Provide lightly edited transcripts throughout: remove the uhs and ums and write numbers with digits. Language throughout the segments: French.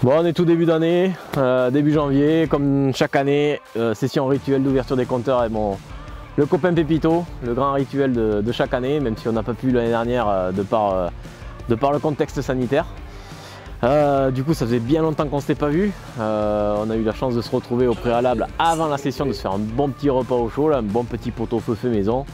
Bon, on est tout début d'année, début janvier, comme chaque année, session rituelle d'ouverture des compteurs avec le copain Pépito, le grand rituel de chaque année, même si on n'a pas pu l'année dernière de par le contexte sanitaire. Du coup, ça faisait bien longtemps qu'on ne s'était pas vu. On a eu la chance de se retrouver au préalable avant la session, de se faire un bon petit repas au chaud, là, un bon petit pot-au-feu fait maison.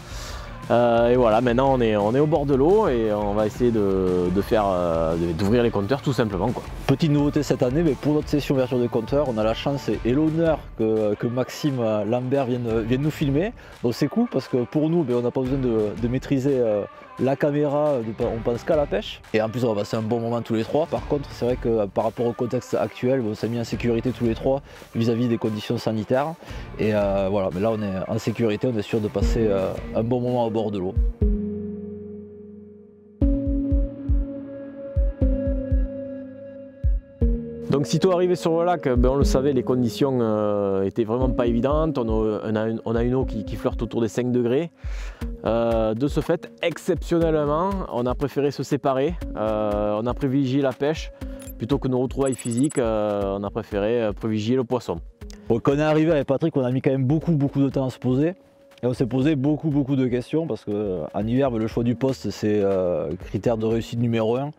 Et voilà, maintenant on est au bord de l'eau et on va essayer d'ouvrir les compteurs tout simplement, quoi. Petite nouveauté cette année, mais pour notre session ouverture des compteurs, on a la chance et l'honneur que Maxime Lambert vienne nous filmer. Donc c'est cool parce que pour nous, on n'a pas besoin de maîtriser la caméra, on pense qu'à la pêche. Et en plus, on va passer un bon moment tous les trois. Par contre, c'est vrai que par rapport au contexte actuel, on s'est mis en sécurité tous les trois vis-à-vis des conditions sanitaires. Et voilà, mais là on est en sécurité, on est sûr de passer un bon moment au bord de l'eau. Donc sitôt arrivé sur le lac, on le savait, les conditions étaient vraiment pas évidentes. On a une eau qui flirte autour des 5 degrés. De ce fait, exceptionnellement, on a préféré se séparer. On a privilégié la pêche plutôt que nos retrouvailles physiques. On a préféré privilégier le poisson. Donc, quand on est arrivé avec Patrick, on a mis quand même beaucoup de temps à se poser. Et on s'est posé beaucoup de questions parce qu'en hiver, le choix du poste, c'est critère de réussite numéro 1.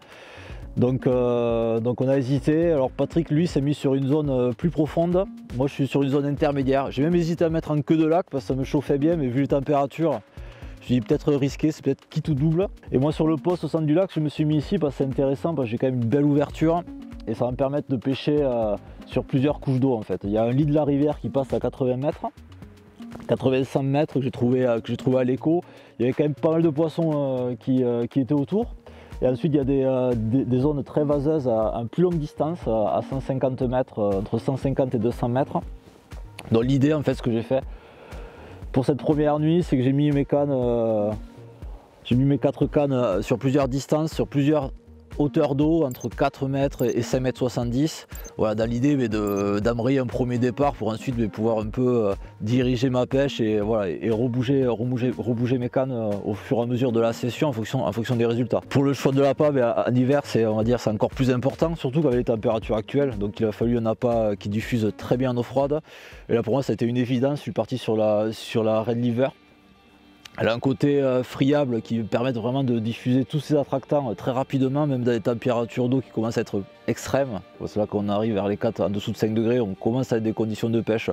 Donc on a hésité. Alors Patrick, lui, s'est mis sur une zone plus profonde. Moi, je suis sur une zone intermédiaire. J'ai même hésité à mettre en queue de lac parce que ça me chauffait bien, mais vu les températures, je me suis dit peut-être risqué, c'est peut-être quitte ou double. Et moi, sur le poste au centre du lac, je me suis mis ici parce que c'est intéressant, parce que j'ai quand même une belle ouverture et ça va me permettre de pêcher sur plusieurs couches d'eau en fait. Il y a un lit de la rivière qui passe à 80 mètres. 85 mètres que j'ai trouvé à l'écho. Il y avait quand même pas mal de poissons qui étaient autour. Et ensuite, il y a des zones très vaseuses à plus longue distance, à 150 mètres, entre 150 et 200 mètres. Donc l'idée, en fait, ce que j'ai fait pour cette première nuit, c'est que j'ai mis mes cannes, j'ai mis mes 4 cannes sur plusieurs distances, sur plusieurs hauteurs d'eau, entre 4 mètres et 5 mètres 70. Voilà, dans l'idée d'amrayer un premier départ pour ensuite pouvoir un peu diriger ma pêche et, voilà, et rebouger mes cannes au fur et à mesure de la session en fonction des résultats. Pour le choix de l'appât, en hiver, c'est encore plus important, surtout avec les températures actuelles. Donc il a fallu un appât qui diffuse très bien en eau froide. Et là pour moi ça a été une évidence, je suis parti sur la Red Liver. Elle a un côté friable qui permet vraiment de diffuser tous ces attractants très rapidement, même dans des températures d'eau qui commencent à être extrêmes. C'est là qu'on arrive vers les 4, en dessous de 5 degrés, on commence à avoir des conditions de pêche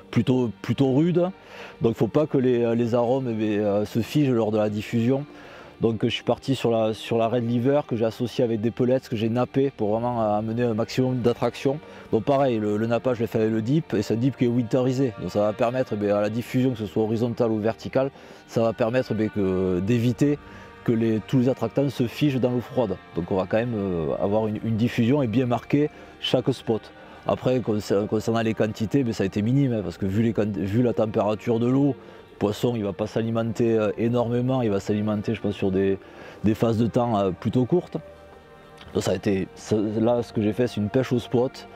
plutôt rudes. Donc il ne faut pas que les arômes se figent lors de la diffusion. Donc je suis parti sur la Red Liver que j'ai associé avec des pellets que j'ai nappé pour vraiment amener un maximum d'attraction. Donc pareil, le nappage je l'ai fait avec le dip et c'est un dip qui est winterisé. Donc ça va permettre à la diffusion, que ce soit horizontale ou verticale, ça va permettre d'éviter que tous les attractants se figent dans l'eau froide. Donc on va quand même avoir une diffusion et bien marquer chaque spot. Après concernant les quantités, ça a été minime parce que vu la température de l'eau, poisson il ne va pas s'alimenter énormément, il va s'alimenter je pense sur des phases de temps plutôt courtes. Donc là ce que j'ai fait c'est une pêche au spot,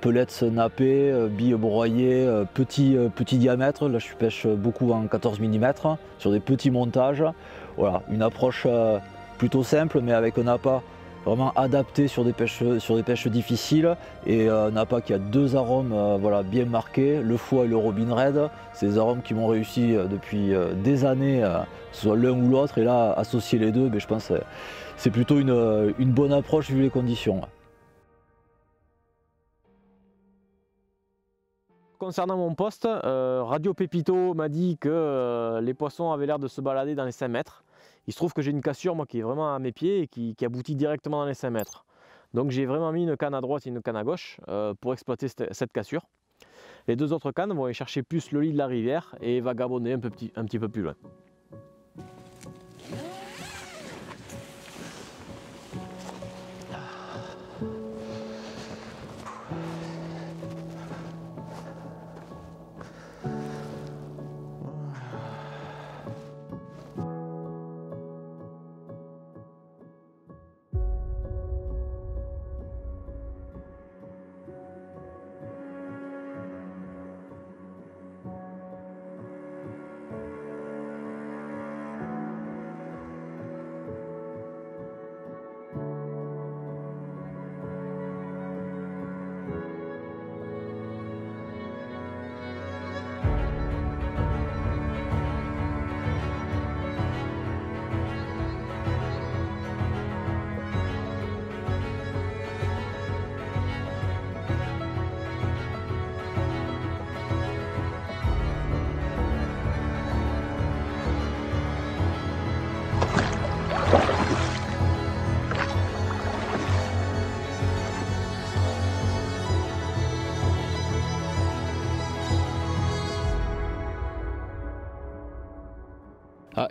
pellets nappés, billes broyées, petit diamètre. Là je pêche beaucoup en 14 mm sur des petits montages. Voilà, une approche plutôt simple mais avec un appât vraiment adapté sur des pêches difficiles et un appât qui a 2 arômes bien marqués, le foie et le robin red. C'est des arômes qui m'ont réussi depuis des années, que ce soit l'un ou l'autre, et là associer les deux, je pense que c'est plutôt une bonne approche vu les conditions. Concernant mon poste, Radio Pépito m'a dit que les poissons avaient l'air de se balader dans les 5 mètres. Il se trouve que j'ai une cassure moi, qui est vraiment à mes pieds et qui aboutit directement dans les 5 mètres. Donc j'ai vraiment mis une canne à droite et une canne à gauche pour exploiter cette cassure. Les 2 autres cannes vont aller chercher plus le lit de la rivière et vagabonder un petit peu plus loin.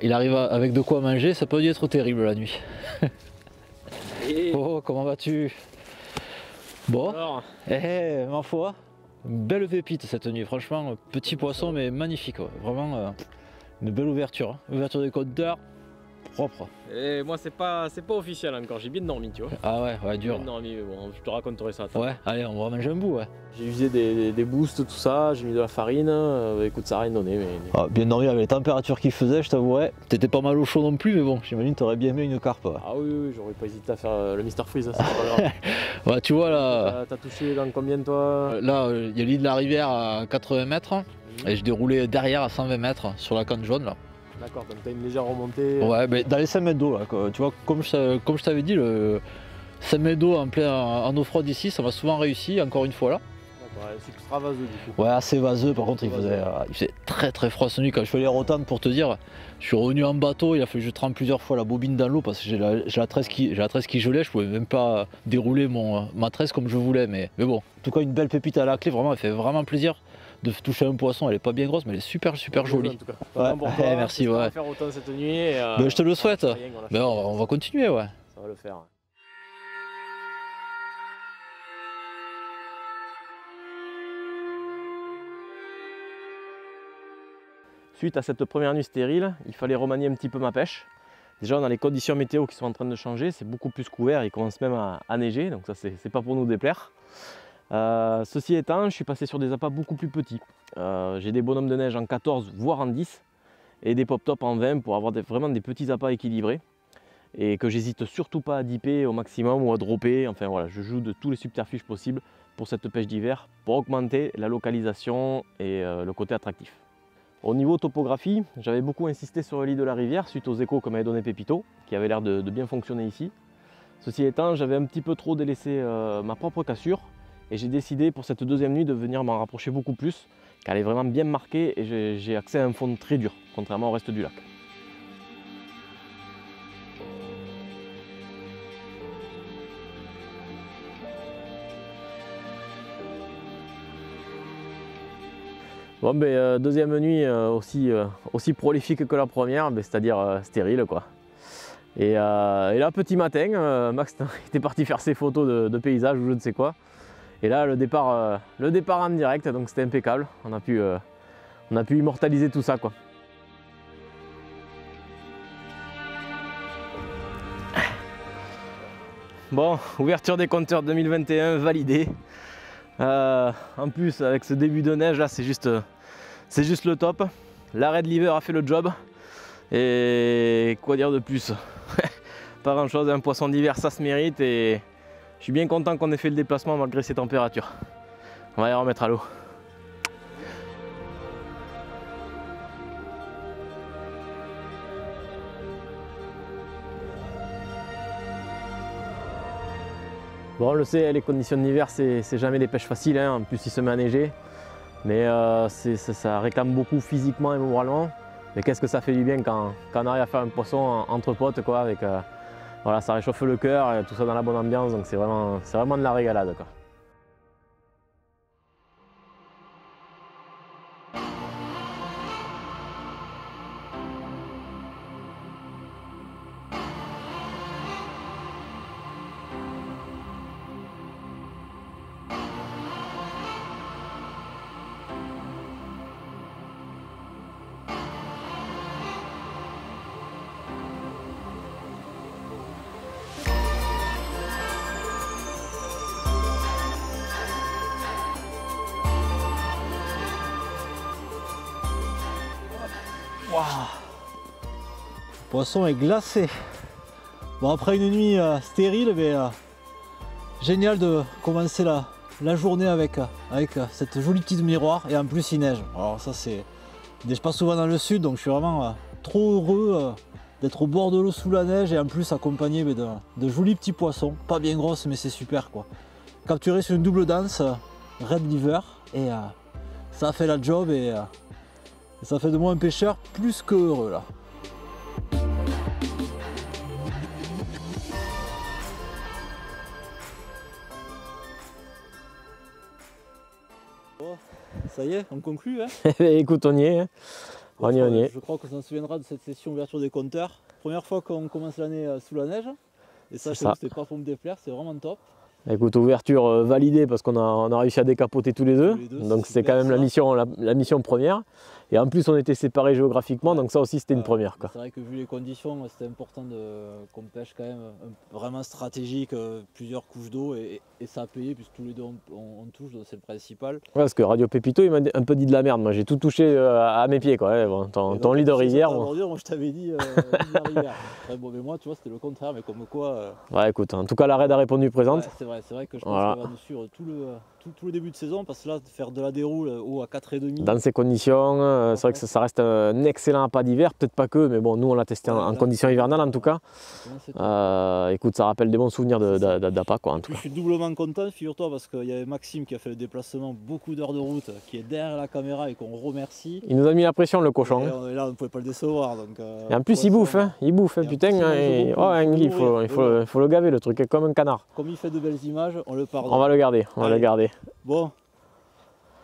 il arrive avec de quoi manger, ça peut dû être terrible la nuit. Oh, comment vas-tu? Bon, Alors, ma foi, belle pépite cette nuit, franchement, petit poisson mais magnifique, ouais. Vraiment une belle ouverture, hein. Ouverture des compteurs, propre. et moi c'est pas officiel encore, j'ai bien dormi tu vois. Ah ouais, J'ai dur. bien dormi, mais bon, je te raconterai ça. Ouais, allez, on va manger un bout, ouais. J'ai usé des boosts, tout ça, j'ai mis de la farine, écoute ça a rien donné mais... Ah, bien dormi avec les températures qu'il faisait, je t'avouerais. T'étais pas mal au chaud non plus, mais bon, j'imagine t'aurais bien aimé une carpe. Ouais, Ah oui, j'aurais pas hésité à faire le Mr Freeze, ça c'est pas grave. ouais tu vois là, T'as touché dans combien toi? là il y a l'île de la Rivière à 80 mètres et je déroulais derrière à 120 mètres sur la canne jaune là. D'accord, donc t'as une légère remontée. Ouais, mais dans les 5 mètres d'eau là, quoi. Tu vois, comme je t'avais dit, le 5 mètres d'eau en eau froide ici, ça m'a souvent réussi, encore une fois là. D'accord, c'est extra vaseux du coup. Ouais, assez vaseux, par contre il faisait très froid cette nuit. Quand je suis allé à Rotterdam pour te dire, je suis revenu en bateau, il a fallu que je trempe plusieurs fois la bobine dans l'eau parce que j'ai la tresse qui gelait, je pouvais même pas dérouler ma tresse comme je voulais. Mais bon, en tout cas une belle pépite à la clé, vraiment, elle fait vraiment plaisir de toucher un poisson. Elle est pas bien grosse, mais elle est super jolie. En tout cas. Ouais, Pour toi, merci, ouais. faire autant cette nuit. Et, Ben, je te le souhaite. rien, Ben, on va continuer, ouais. Ça va le faire. Suite à cette première nuit stérile, il fallait remanier un petit peu ma pêche. Déjà on a les conditions météo qui sont en train de changer, c'est beaucoup plus couvert, il commence même à neiger, donc ça c'est pas pour nous déplaire. Ceci étant, je suis passé sur des appâts beaucoup plus petits. J'ai des bonhommes de neige en 14 voire en 10 et des pop-top en 20 pour avoir vraiment des petits appâts équilibrés et que j'hésite surtout pas à dipper au maximum ou à dropper. Enfin voilà, je joue de tous les subterfuges possibles pour cette pêche d'hiver pour augmenter la localisation et le côté attractif. Au niveau topographie, j'avais beaucoup insisté sur le lit de la rivière suite aux échos que m'avait donné Pépito, qui avait l'air de bien fonctionner ici. Ceci étant, j'avais un petit peu trop délaissé ma propre cassure et j'ai décidé pour cette deuxième nuit de venir m'en rapprocher beaucoup plus, car elle est vraiment bien marquée et j'ai accès à un fond très dur, contrairement au reste du lac. Bon ben deuxième nuit aussi prolifique que la première, ben, c'est-à-dire stérile quoi. Et là petit matin, Max était parti faire ses photos de paysages ou je ne sais quoi. Et là le départ en direct, donc c'était impeccable. On a pu immortaliser tout ça quoi. Bon, ouverture des compteurs 2021 validée. En plus avec ce début de neige là c'est juste le top. L'arrêt de l'hiver a fait le job et quoi dire de plus. Pas grand chose, un poisson d'hiver ça se mérite et je suis bien content qu'on ait fait le déplacement malgré ces températures. On va y remettre à l'eau. Bon, on le sait, les conditions d'hiver, c'est jamais des pêches faciles, hein. En plus il se met à neiger. Mais ça réclame beaucoup physiquement et moralement. Mais qu'est-ce que ça fait du bien quand on arrive à faire un poisson entre potes, quoi, avec, voilà, ça réchauffe le cœur, et tout ça dans la bonne ambiance, donc c'est vraiment de la régalade, quoi. Wow. Le poisson est glacé. Bon, après une nuit stérile, mais génial de commencer la journée avec cette jolie petite miroir et en plus il neige. Alors ça c'est, je passe souvent dans le sud donc je suis vraiment trop heureux d'être au bord de l'eau sous la neige et en plus accompagné de jolis petits poissons, pas bien grosses mais c'est super quoi. Capturé sur une double danse, red liver et ça a fait la job et ça fait de moi un pêcheur plus que heureux là. Bon, ça y est, on conclut hein. Écoute, on y est. On y est. Je crois qu'on s'en souviendra de cette session ouverture des compteurs. Première fois qu'on commence l'année sous la neige. Et ça, c'était pas pour me déplaire, c'est vraiment top. Écoute, ouverture validée parce qu'on a réussi à décapoter tous les deux. Donc c'est quand même la mission première. Et en plus on était séparés géographiquement, donc ça aussi c'était une première. C'est vrai que vu les conditions, c'était important qu'on pêche quand même vraiment stratégique, plusieurs couches d'eau et ça a payé puisque tous les deux on touche, donc c'est le principal. Ouais, parce que Radio Pépito il m'a un peu dit de la merde, moi j'ai tout touché à mes pieds quoi. Ouais, bon, ton lit de rivière. Moi je t'avais dit lit de rivière. Ouais, bon, mais moi tu vois c'était le contraire, mais comme quoi. Ouais écoute, en tout cas la raid a répondu présente. Ouais, c'est vrai que je pense qu'on va nous suivre tout le début de saison parce que là faire de la déroule à 4,5. Dans ces conditions, c'est vrai que ça reste un excellent appât d'hiver, peut-être pas que, mais bon nous on l'a testé en conditions hivernales en tout cas. Écoute, ça rappelle des bons souvenirs d'appât quoi en tout cas. Je suis doublement content, figure-toi, parce qu'il y avait Maxime qui a fait le déplacement, beaucoup d'heures de route, qui est derrière la caméra et qu'on remercie. Il nous a mis la pression le cochon. Et là on ne pouvait pas le décevoir. Donc, et en plus il bouffe, putain, il faut le gaver le truc, est comme un canard. Comme il fait de belles images, on le pardonne. On va le garder, on va le garder. Bon,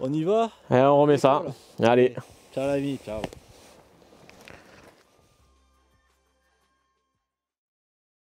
on y va. Et on remet ça. Allez. Ciao l'ami, ciao.